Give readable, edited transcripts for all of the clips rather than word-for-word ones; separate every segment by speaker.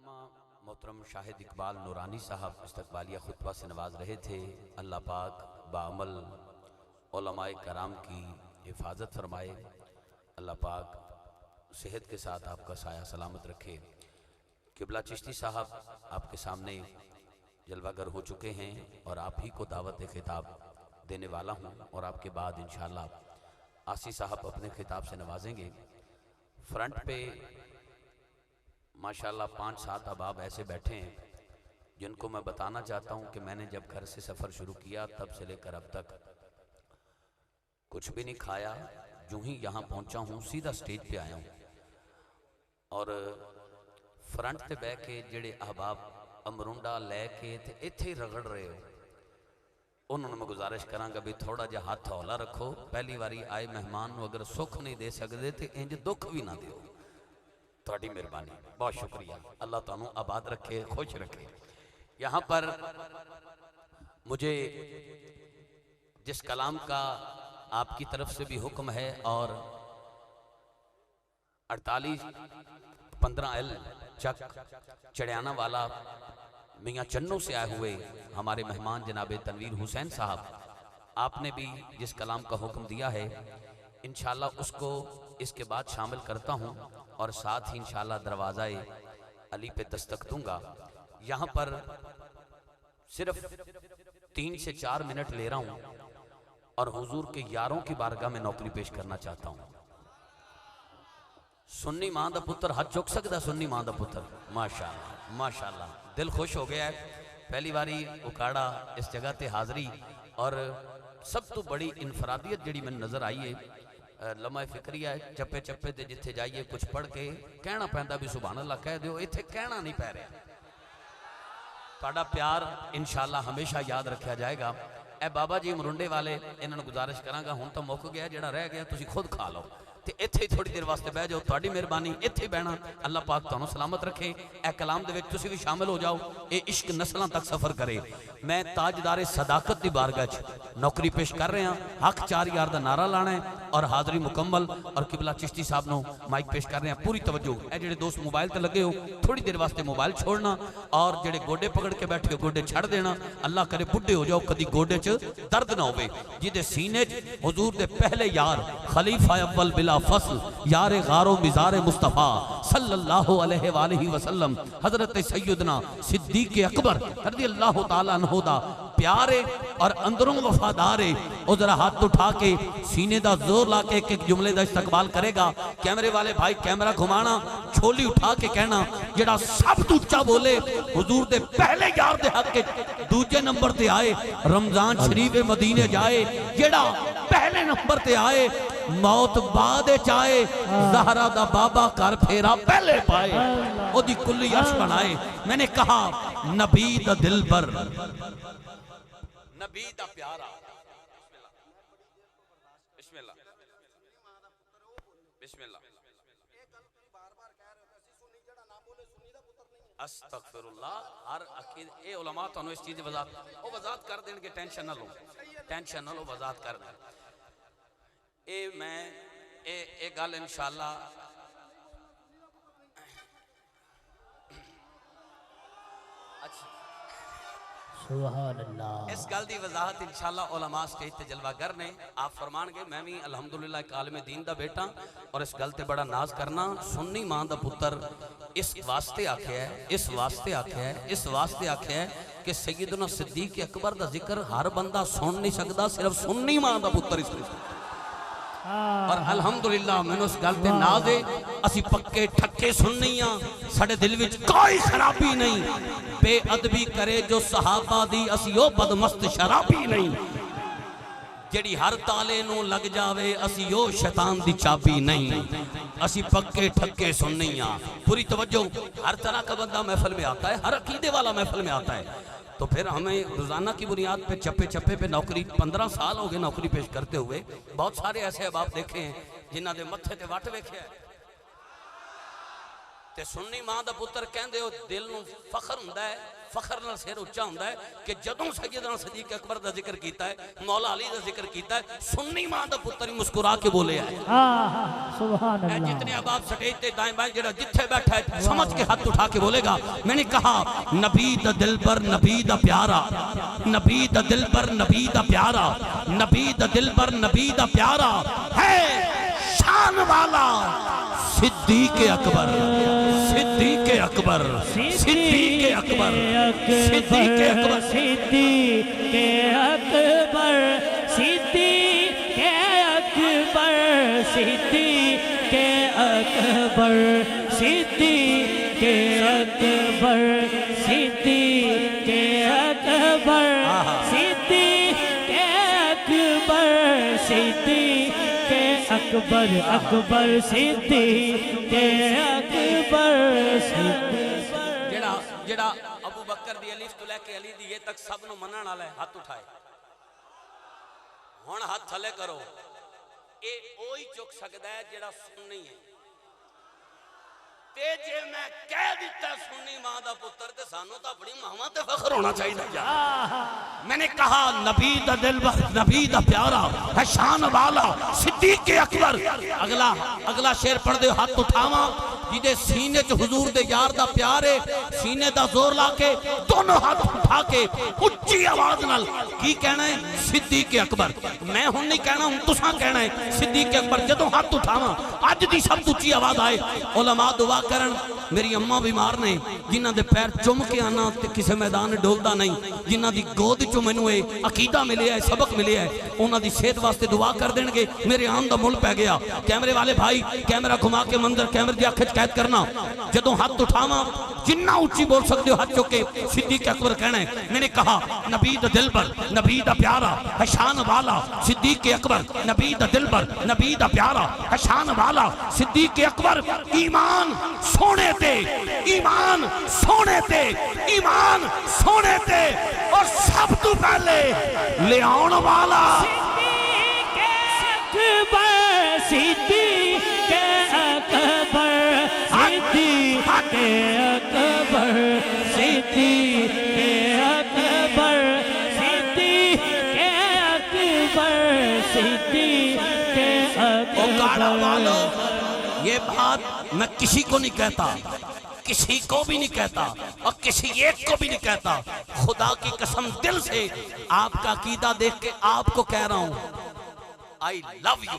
Speaker 1: अल्लामा मोहतरम शाहिद इकबाल नूरानी साहब इस्तकबालिया खुतबा से नवाज रहे थे। अल्लाह पाक बाअमल उलमाए कराम की हिफाजत फरमाए। अल्लाह पाक सेहत के साथ आपका साया सलामत रखे। किबला चिश्ती साहब आपके सामने जलवागर हो चुके हैं और आप ही को दावत खिताब देने वाला हूँ और आपके बाद इंशाअल्लाह आसी साहब अपने खिताब से नवाजेंगे। फ्रंट पे माशाअल्लाह 5-7 अहबाब ऐसे बैठे हैं जिनको मैं बताना चाहता हूँ कि मैंने जब घर से सफ़र शुरू किया तब से लेकर अब तक कुछ भी नहीं खाया। जो ही यहाँ पहुँचा हूँ सीधा स्टेज पे आया हूँ और फ्रंट पे बह के जेड़े अहबाब अमरुंडा लैके ते इत्थे रगड़ रहे हो उन्होंने मैं गुजारिश करांगा भी थोड़ा जिहा हाथ हौला रखो। पहली बारी आए मेहमान को अगर सुख नहीं दे सकते तो इंज दुख भी ना दियो। थोड़ी मेहरबानी, बहुत शुक्रिया। अल्लाह तुहानू आबाद रखे, खुश रखे। यहाँ पर मुझे जिस कलाम का आपकी तरफ से भी हुक्म है और 4815L चक चढ़ियाना वाला मियाँ चन्नों से आए हुए हमारे मेहमान जनाब तनवीर हुसैन साहब, आपने भी जिस कलाम का हुक्म दिया है इंशाअल्लाह उसको इसके बाद शामिल करता हूँ और साथ ही इंशाअल्लाह दरवाज़ाए अली पे दस्तक दूंगा। यहाँ पर सिर्फ 3 से 4 मिनट ले रहा हूँ और हुजूर के यारों की बारगाह में नौकरी पेश करना चाहता हूँ। सुन्नी मां दा पुत्र हाथ चुक सकता? सुन्नी मां दा पुत्र, माशाअल्लाह माशाअल्लाह, दिल खुश हो गया है। पहली बारी उकाड़ा इस जगह ते हाज़री और सब तो बड़ी इनफरादियत जी मैंने नज़र आई है लम्हा फिक्रिया है। चप्पे चप्पे ते जिथे जाइए कुछ पढ़ के कहना पैंदा भी सुभान अल्लाह कह दो, इत्थे कहना नहीं पै रहा। तुहाडा प्यार इंशाअल्लाह हमेशा याद रखा जाएगा। ए बाबा जी मरुंडे वाले इन्होंने गुजारिश करांगा हुण तो मुक गया, जिहड़ा रह गया तुसीं खुद खा लो ते इत्थे थोड़ी देर वास्ते बह जाओ। तुहाडी मेहरबानी, इत्थे बहना। अल्लाह पाक तुहानू सलामत रखे। ए कलाम दे विच तुसीं भी शामिल हो जाओ। ये इश्क नस्लां तक सफ़र करे। मैं ताजदारे सदाकत की बारगाह च नौकरी पेश कर रहा। हक 4 यार का नारा लाना है और हाज़री मुकम्मल और किबला चिश्ती साहब नू माइक पेश कर रहे हैं। पूरी तवज्जो। ए जिहड़े दोस्त मोबाइल ते लगे हो थोड़ी देर वास्ते मोबाइल छोड़ना और जिहड़े गोडे पकड़ के बैठे हो गोडे छड़ देना। अल्लाह करे बुढ़े हो जाओ कदी गोडे च दर्द ना होवे। जिहदे सीने च हुजूर दे पहले यार खलीफा अव्वल बिला फसल यार गारो मिज़ार मुस्तफ़ा सल्लल्लाहु अलैहि वसल्लम हजरत सैयदना सिद्दीक़ अकबर रज़ियल्लाहु ताला अन्हु दा प्यारे और अंदरों वफादार है। वो जरा हाथ उठा के सीने दा जोर ला के एक जुमले का इस्तकबाल करेगा। कैमरे वाले भाई कैमरा घुमाना, छोली उठा के कहना जेड़ा सब तो उच्चा बोले हुजूर दे पहले यार दे हक दूजे नंबर ते आए, रमजान शरीफ मदीने जाए, जेड़ा पहले नंबर ते आए मौत बाद चाहे, ज़हरा दा बाबा कर फेरा पहले पाए, ओदी कुल्ली अर्श बनाए। मैंने कहा नबी दा दिल पर, नबी दा प्यारा, बिस्मिल्लाह बिस्मिल्लाह अस्तगफिरुल्लाह। हर अकीद ए उलमा तुहानू इस चीज़ की वजाहत कर देंगे। टेंशन ना लो, टेंशन ना लो, वजाहत कर दें। ए मैं ए गल इंशाअल्लाह इस गल की वजाहत इंशाअल्लाह उलमा स्टेज ते जलवागर ने आप फरमानगे। मैं भी अलहमदुलिल्लाह एक आलिम दीन दा बेटा और इस गल ते बड़ा नाज करना। सुन्नी मां दा पुत्र इस वास्ते आख्या है, इस वास्ते आख्या है, इस वास्ते आख्या है कि सैयदना सिद्दीक़ अकबर दा जिक्र हर बंदा सुन नहीं सकता, सिर्फ सुन्नी मां दा पुत्र ही सुन सकता। और अल्हम्दुलिल्लाह मैनू इस गल ते नाज है। असी पक्के ठक्के सुननी आ, साडे दिल विच कोई खराबी नहीं। बेअदबी करे जो सहाबा दी असी ओ बदमस्त शराबी नहीं। जेड़ी हर ताले नू लग जावे असी ओ शैतान दी चाबी नहीं। असी पक्के ठक्के सुननी आ। पूरी तवज्जो। हर तरह का बंदा महफिल में आता है, हर अकीदे वाला महफिल में आता है। तो फिर हमें रोज़ाना की बुनियाद पे चप्पे चप्पे पे नौकरी 15 साल हो गए नौकरी पेश करते हुए। बहुत सारे ऐसे अहबाब देखे हैं जिन्हों के मत्थे ते वट वेख्या ते सुन्नी मां दा पुत्र कहंदे हो दिल नूं फखर हुंदा है, फखर नाल सिर उच्चा हुंदा है कि जदों सैयदना सदीक अकबर दा जिक्र कीता है, मौला अली दा जिक्र कीता है, सुन्नी मां दा पुत्र ही मुस्कुरा के बोले है।
Speaker 2: सुभान अल्लाह।
Speaker 1: जितने अहबाब स्टेज ते दाएं बाएं जेड़ा जिथे बैठा है समझ के हाथ उठा के बोलेगा। मैंने कहा नबी दा दिल पर नबी दा प्यारा, नबी दा दिल पर नबी दा प्यारा, नबी दा दिल पर नबी दा प्यारा है शान वाला सिद्दीक अकबर, सिद्दीक अकबर, सिद्दीक अकबर, सिद्दीक अकबर,
Speaker 2: सिद्दीक अकबर, सिद्दीक अकबर, सिद्दीक अकबर, सिद्दीक अकबर, सिद्दीक अकबर, सिद्दीक अकबर, सिद्दीक अकबर, अकबर सिद्दीक अकबर,
Speaker 1: जेड़ा जेड़ा अबू बकर दी अलिफ तो लेके अली दी ये तक सब नु मनण वाला है, हाथ उठाए हुण हाथ थले करो। ए ओही चुक सकदा है जेड़ा सुन्नी है। ते जे मैं कह दिता सुन्नी मां दा पुत्र ते सानू तो अपनी मावां ते फखर होना चाहिए यार। मैंने कहा नबी दा दिल पर नबी दा प्यारा है शान वाला सिद्दीक अकबर। अगला अगला शेर पढ़ दे, हाथ उठावा जिदे सीने च हुजूर दे यार दा प्यार है, सीने दा जोर ला के दोनों हाथ उठा के उच्ची आवाज नाल की कहना है सिद्दीक अकबर। मैं हुण नहीं कहना, हुण तुसां कहना है सिद्दीक अकबर। जदों हाथ उठावा अज दी सब उच्ची आवाज आए, उलमा दुआ करन। मेरी अम्मा बीमार ने जिन्हां दे पैर चुम के आना ते किसी मैदान डोलदा नहीं, जिन्हां दी गोद चो मैनू ये अकीदा मिले है, सबक मिले है, उन्हां दी सेहत वास्ते दुआ कर देणगे। मेरे आन दा मुल पै गया। कैमरे वाले भाई कैमरा घुमा के मंदिर कैमरे दी अख च कैद करना। जदों हाथ उठावा जिन्ना उच्ची बोल सकते हो हाथ चुके सिद्दीक अकबर कहना है। मैंने कहा नबी दा दिल पर नबी दा प्यारा है शान वाला सिद्दीक अकबर, नबी दा दिल पर नबी दा प्यारा है शान वाला सिद्दीक अकबर। ईमान सोने ते, ईमान सोने ते, ईमान सोने ते और सब तो पहले ले आउण वाला
Speaker 2: सिद्दीक अकबर, सिद्दीक अकबर, सिद्दीक अकबर, सिद्दीक अकबर, सिद्दीक अकबर, सिद्दीक अकबर।
Speaker 1: ये बात मैं किसी को नहीं कहता, किसी को भी नहीं कहता और किसी एक को भी नहीं कहता। खुदा की कसम दिल से आपका अकीदा देख के आपको कह रहा हूं आई लव यू।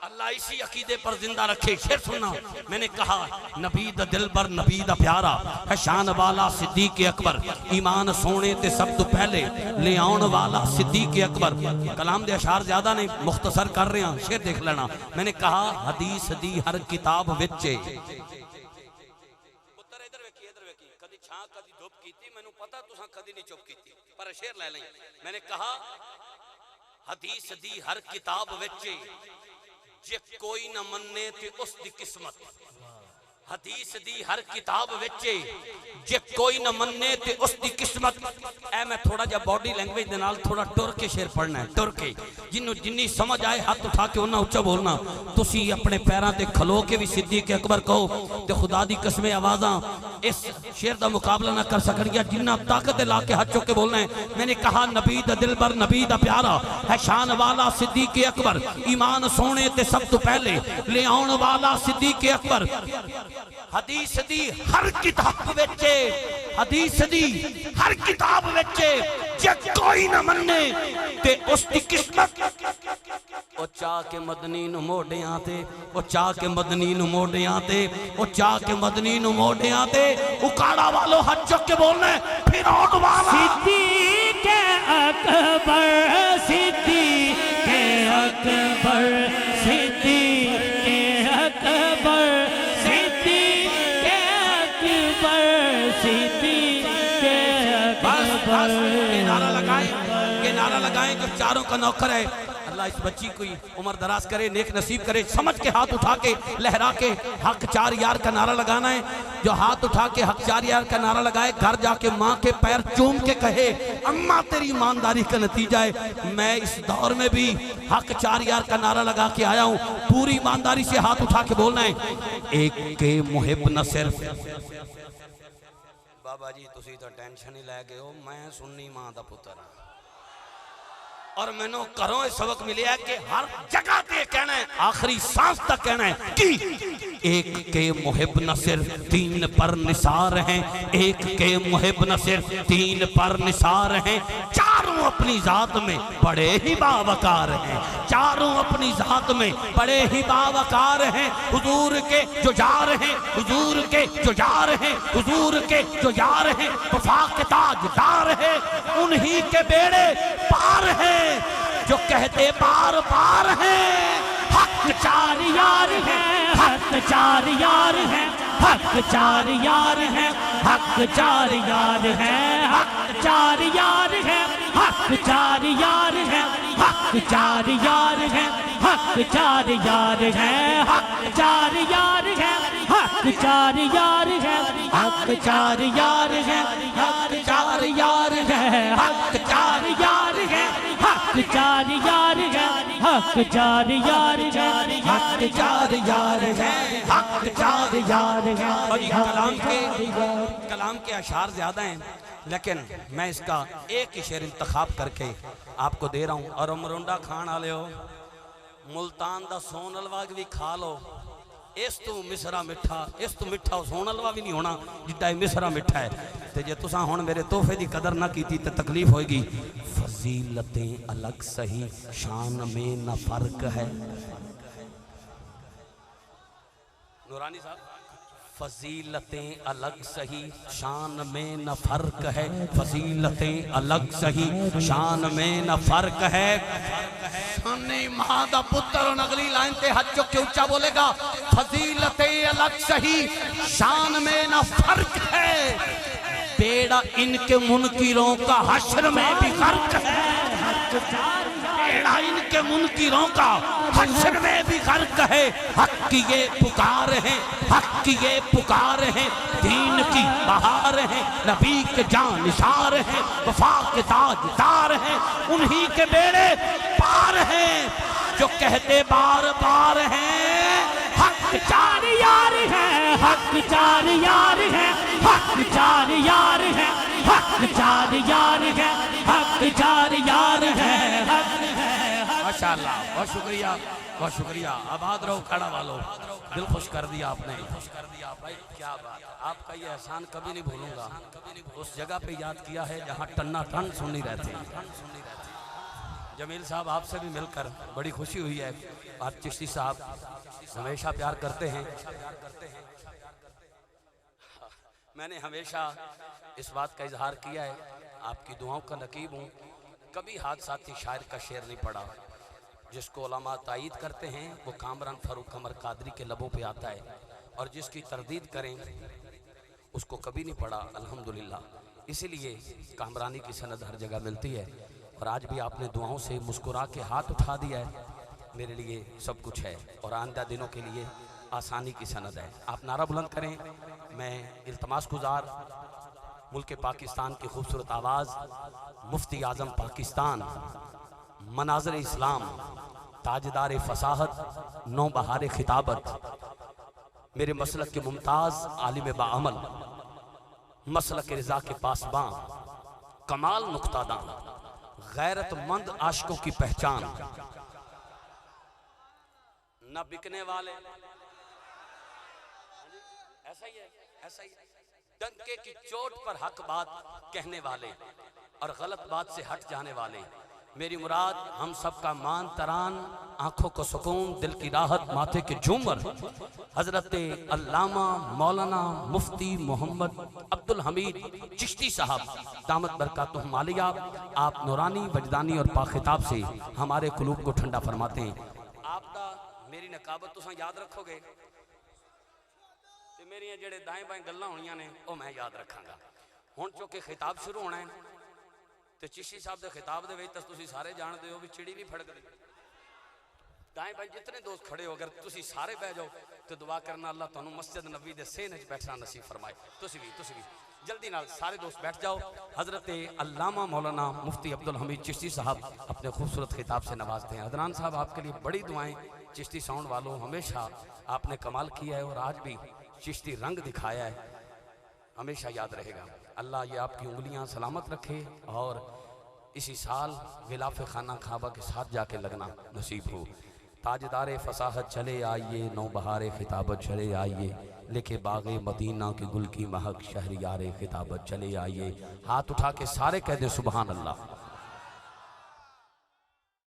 Speaker 1: अल्लाह इसी अकीदे पर जिंदा रखे। शेर सुनना। मैंने कहा नबी दा दिल पर नबी दा प्यारा है शान वाला सिद्दीक अकबर। ईमान सोने ते सब तो पहले ले आउण वाला सिद्दीक अकबर। कलाम दे अशार ज्यादा नहीं, मुख्तसर कर रहे हैं, शेर देख लेना। मैंने कहा हदीस दी हर किताब विच पुत्र इधर वेखी, इधर वेखी, कदी छां कदी धुप कीती, मैनू पता तुसां कदी नहीं चुप कीती, पर शेर ले लें। मैंने कहा हदीस दी हर किताब विच जे कोई न मन्ने ते उसकी किस्मत। हदीस दी हर किताब विच जे कोई न मन्ने ते उसकी किस्मत। ऐ मैं थोड़ा जा बॉडी लैंग्वेज दे नाल थोड़ा टुर के शेर पढ़ना है, टुर के जिन्नू जिन्नी समझ आए हाथ उठा के उन्ना उच्चा बोलना। तुसी अपने पैरां ते खलो के भी सिद्दीक अकबर कहो ते खुदा दी कसमें आवाज़ां इस शेर का मुकाबला ना कर सकणगियां। जिन्ना ताकत ला के हाथ चुक के बोलना है। मैंने कहा नबी दा दिल पर नबी दा प्यारा है शान वाला सिद्दीक अकबर। ईमान सोने ते सब तो पहले ले आउण वाला सिद्दीक अकबर। हदीस दी हर किताब विच, हदीस दी हर किताब विच जे कोई ना मन्ने ते उसकी किस्मत। ओ चाह के मदनी नु मोढ़ियां ते, ओ चाह के मदनी नु मोढ़ियां ते, ओ चाह के मदनी नु मोढ़ियां ते उकाड़ा वालों हाथ चुक के बोलना है फिर आउण वाला
Speaker 2: सिद्दीक अकबर, सिद्दीक अकबर, सिद्दीक अकबर, सिद्दीक अकबर, सिद्दीक अकबर।
Speaker 1: नारा लगाएं, ये नारा लगाएं जो चारों का नौकर है। अल्लाह इस बच्ची की उम्र दराज करे, नेक नसीब करे। समझ के हाथ उठा के लहरा के हक 4 यार का नारा लगाना है। जो हाथ उठा के हक 4 यार का नारा लगाए, घर जाके माँ के पैर चूम के कहे अम्मा तेरी ईमानदारी का नतीजा है मैं इस दौर में भी हक 4 यार का नारा लगा के आया हूँ। पूरी ईमानदारी से हाथ उठा के बोलना है, एक के मुहिब न सिर्फ। बाबा जी तुसी तो टेंशन ही लै गए हो, मैं सुन्नी मां दा पुत्र हाँ और मैनू घरों सबक मिले कि हर जगह पे कहना है, आखिरी सांस तक कहना है कि एक के मुहिब न सिर्फ 3 पर निसार हैं, एक के मुहिब न सिर्फ 3 पर निसार हैं, चारों अपनी जात में बड़े ही बावकार हैं, चारों अपनी जात में बड़े ही बावकार हैं। हुजूर के जो जार हैं, हुजूर के जो जार हैं, हुजूर के जो जार हैं, वफा के ताजदार हैं, उन्हीं के बेड़े पार हैं जो कहते बार बार हैं हक 4 यार हैं, हक 4 यार हैं, हक 4 यार हैं, हक 4 यार हैं, हक 4 यार हैं, हक 4 यार हैं, हक 4 यार हैं, हक 4 यार हैं, हक 4 यार हैं, हक 4 यार हैं, हक 4 यार हैं, हक 4 यार हैं, हक 4 यार हैं, हक 4 यार हैं, हक 4 यार हैं, हक 4 यार हैं, हक 4 यार हैं। कलाम के अशार ज्यादा हैं लेकिन मैं इसका एक ही शेर इंतखाब करके आपको दे रहा हूँ। और मरुंडा खान वाले हो, मुल्तान दा सोन हलवा भी खा लो, इस तू मिसरा मिठा, इस तू मिठा सोन हलवा भी नहीं होना जितना मिसरा मिठा है। तो जे तुसा हुण मेरे तोहफे की कदर ना की तो तकलीफ होगी। फजीलतें अलग सही शान में न फर्क है। नूरानी साहब, फजीलतें अलग सही शान में न फर्क है, फजीलतें अलग सही शान में न फर्क है। सामने मां दा पुत्र अगली लाइन ते हाथ चुक के ऊंचा बोलेगा, फजीलतें अलग सही शान में न फर्क है, बेड़ा इनके मुनकिरों का हश्र में भी गर्क है, बेड़ा इनके मुनकिरों का हश्र में भी गर्क है। हक की ये पुकार है, हक की ये पुकार है, दीन की बहार है, नबी के जानिसार है, वफा के ताजदार है, उन्हीं के बेड़े पार हैं जो कहते बार बार हैं हक 4 यार हैं, हक 4 यार हैं, हक 4 यार हैं, हक 4 यार हैं, हक 4 यार हैं, हक है। माशाअल्लाह, बहुत शुक्रिया, बहुत शुक्रिया। आबाद रहो खाड़ा वालों, दिल खुश कर दिया आपने, खुश कर दिया भाई, क्या बात। आपका ये एहसान कभी नहीं भूलूंगा। उस जगह पे याद किया है जहाँ टन्ना टन सुननी रहती है। जमील साहब, आपसे भी मिलकर बड़ी खुशी हुई है। आप चिश्ती साहब हमेशा प्यार करते हैं। मैंने हमेशा इस बात का इजहार किया है, आपकी दुआओं का नकीब हूँ। कभी हादसाती शायर का शेर नहीं पढ़ा। जिसको उलमा तायीद करते हैं वो कामरान फारूक कमर कादरी के लबों पे आता है, और जिसकी तरदीद करें उसको कभी नहीं पढ़ा अल्हम्दुलिल्लाह। इसीलिए कामरानी की सनद हर जगह मिलती है। और आज भी आपने दुआओं से मुस्कुरा के हाथ उठा दिया है, मेरे लिए सब कुछ है और आइंदा दिनों के लिए आसानी की सनद है। आप नारा बुलंद करें। मैं इल्तमास गुजार मुल्क पाकिस्तान की खूबसूरत आवाज़, मुफ्ती आज़म पाकिस्तान, मनाज़र इस्लाम, ताजदार फसाहत, नौ बहार खिताबत, मेरे मसलक के मुमताज़ आलिम बाअमल, मसलक रिज़ा के पासबां, कमाल नुक्तादां, गैरतमंद आशिकों की पहचान, न बिकने वाले, ऐसा ही है, ऐसा ही है, डंके की चोट पर हक बात कहने वाले और गलत बात से हट जाने वाले। मेरी मुराद हम सब का मान तरान, आंखों को सुकून, दिल की राहत, माथे के झूमर, हजरत अल्लामा मौलाना मुफ्ती मोहम्मद अब्दुल हमीद चिश्ती साहब दामत बरकातुहुम आलिया, आप नूरानी, वजदानी और पाखिताब से हमारे कुलूब को ठंडा फरमाते हैं। आपका मेरी नकाबत तुसां याद रखोगे तो मेरी जेड़े दाएं बाएं गल्लां होणियां ने वो मैं याद रखांगा। हुण चुके खिताब शुरू होना है तो चिश्ती साहब के खिताब दे विच तुसीं सारे जानदे हो भी चिड़ी नहीं फड़कदी। दाएं बाएं जितने दोस्त खड़े हो, अगर तुसी सारे बह जाओ तो दुआ करना अल्लाह तुहानू मस्जिद नबी दे सेहन च बैठना नसीब फरमाए। तुसी भी जल्दी नाल सारे दोस्त बैठ जाओ। हज़रत अल्लामा मौलाना मुफ्ती अब्दुल हमीद चिश्ती साहब अपने खूबसूरत खिताब से नवाजते हैं। अदनान साहब आपके लिए बड़ी दुआएं। चिश्ती साउंड वालों, हमेशा आपने कमाल किया है और आज भी चिश्ती रंग दिखाया है, हमेशा याद रहेगा। अल्लाह ये आपकी उंगलियां सलामत रखे और इसी साल गिलाफ खाना खाबा के साथ जाके लगना नसीब हो। ताजदारे फसाहत चले आइए, नौ बहारे खिताबत चले आइए, लेके बागे मदीना के गुल की महक शहरियारे खिताबत चले आइए। हाथ उठा के सारे कह दे सुबहान अल्लाह।